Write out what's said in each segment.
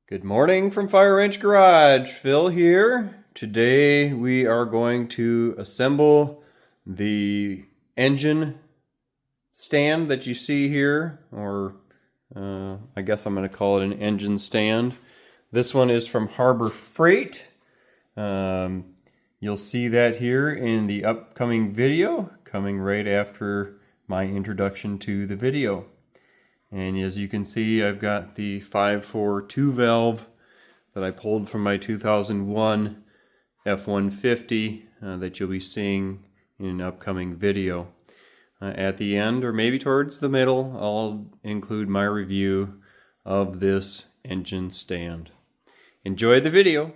Good morning from Fire Ranch Garage. Phil here. Today we are going to assemble the engine stand that you see here, or I guess I'm going to call it an engine stand. This one is from Harbor Freight. You'll see that here in the upcoming video, coming right after my introduction to the video. And as you can see, I've got the 542 valve that I pulled from my 2001 F-150 that you'll be seeing in an upcoming video. At the end, or maybe towards the middle, I'll include my review of this engine stand. Enjoy the video.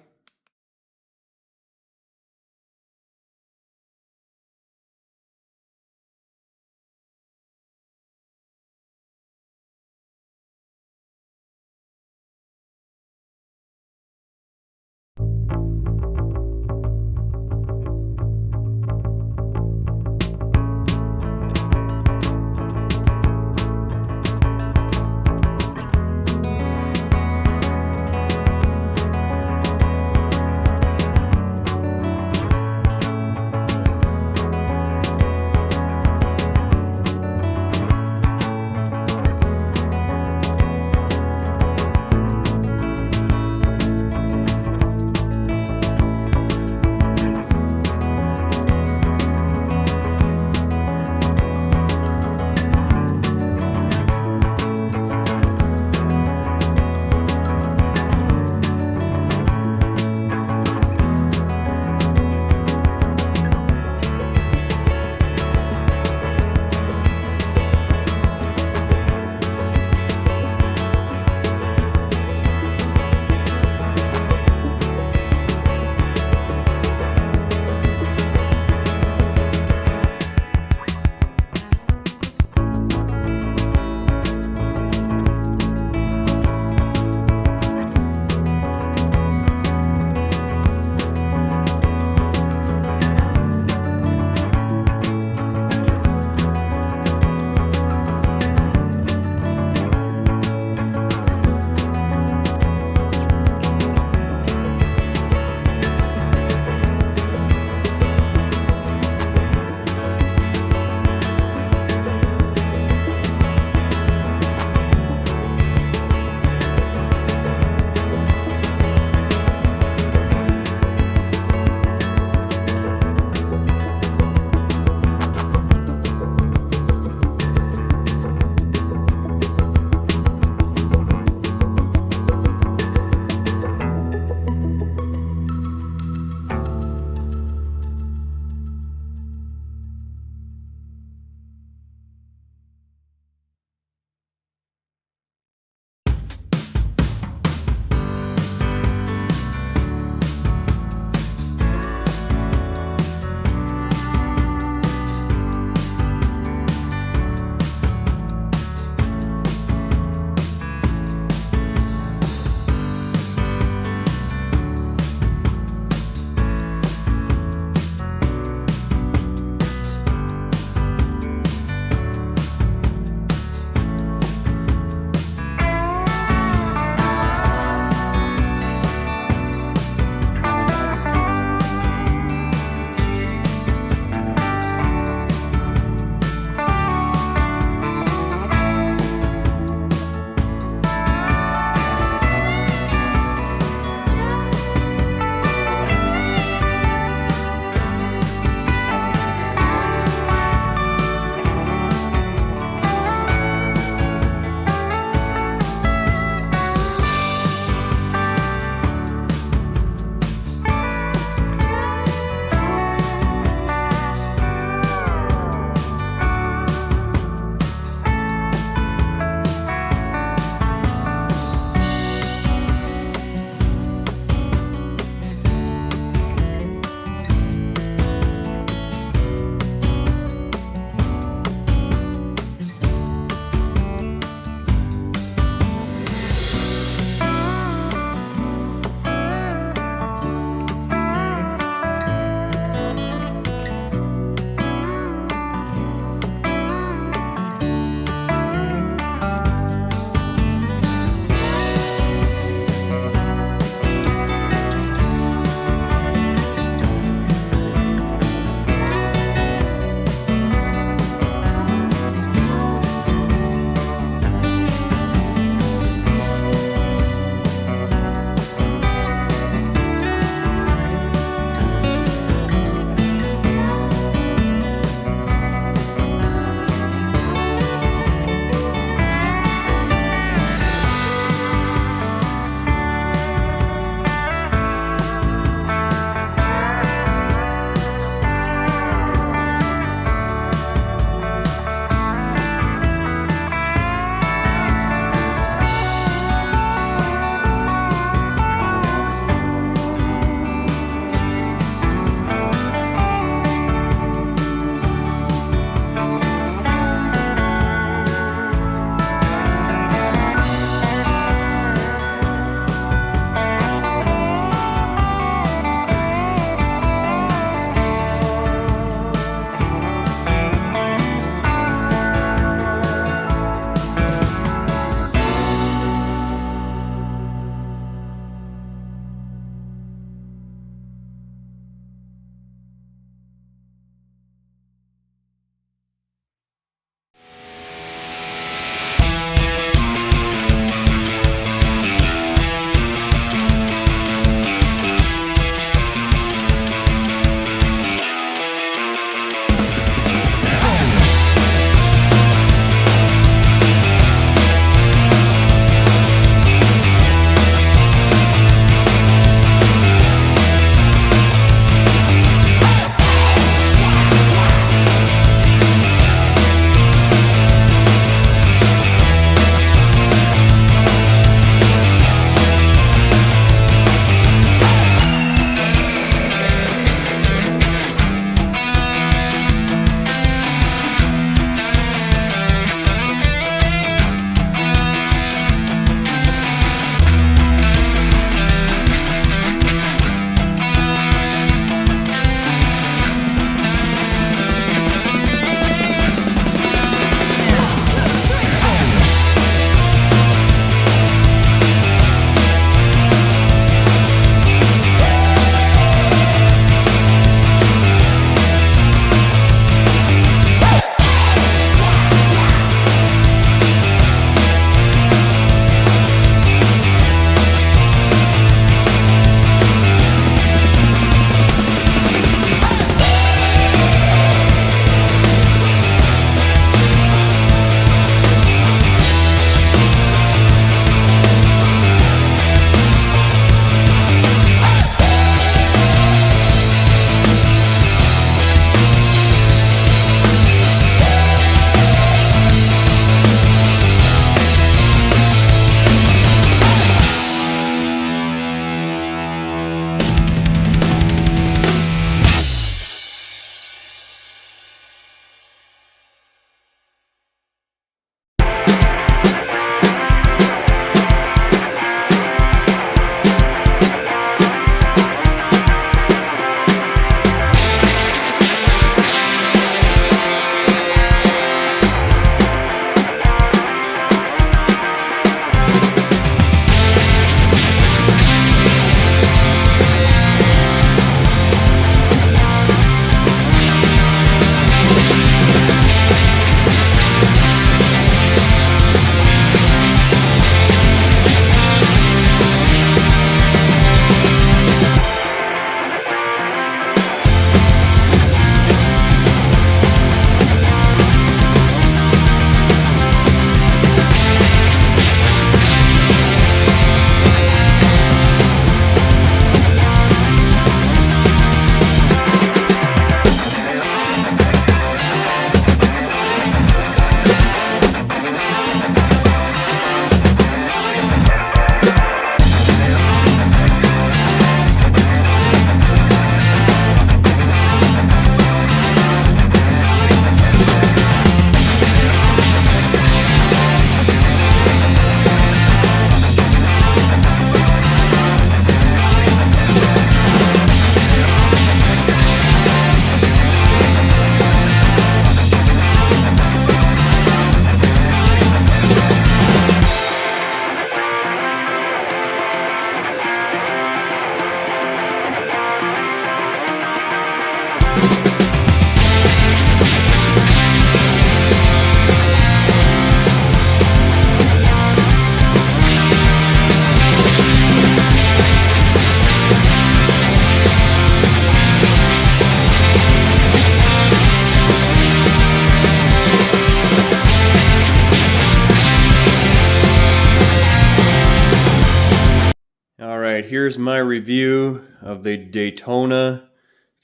All right, here's my review of the Daytona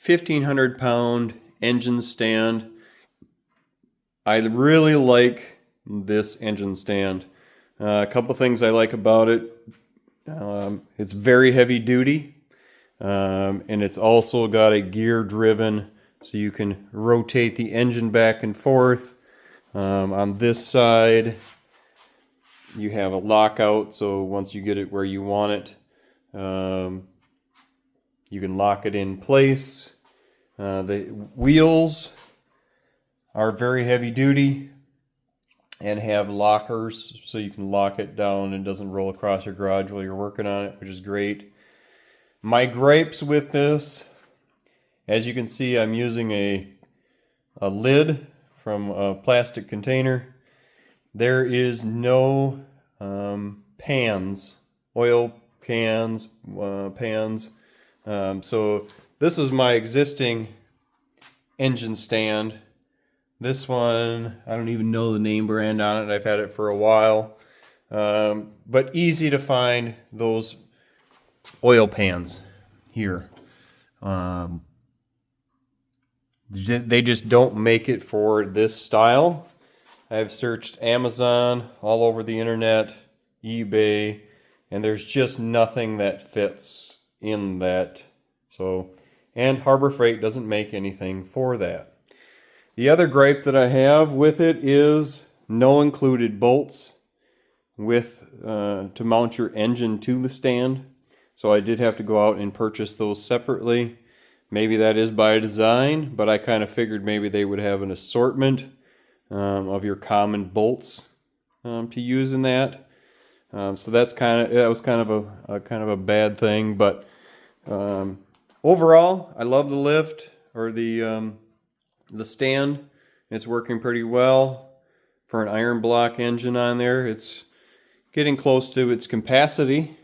1500 pound engine stand. I really like this engine stand. A couple things I like about it. It's very heavy duty, and it's also got a gear driven, so you can rotate the engine back and forth. On this side, you have a lockout, so once you get it where you want it, you can lock it in place. The wheels are very heavy duty and have lockers, so you can lock it down and it doesn't roll across your garage while you're working on it, which is great. My gripes with this, as you can see, I'm using a lid from a plastic container. There is no pans, oil cans, pans. So this is my existing engine stand. This one, I don't even know the name brand on it. I've had it for a while. But easy to find those oil pans here. They just don't make it for this style. I've searched Amazon, all over the internet, eBay, and there's just nothing that fits in that. So, and Harbor Freight doesn't make anything for that. The other gripe that I have with it is no included bolts with to mount your engine to the stand. So I did have to go out and purchase those separately. Maybe that is by design, but I kind of figured maybe they would have an assortment of your common bolts to use in that. So that was kind of a bad thing, but overall, I love the lift or the stand. It's working pretty well for an iron block engine on there. It's getting close to its capacity,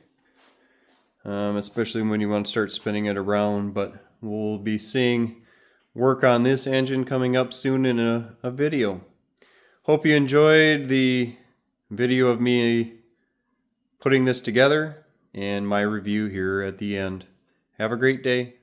especially when you want to start spinning it around. But we'll be seeing work on this engine coming up soon in a video. Hope you enjoyed the video of me putting this together and my review here at the end. Have a great day.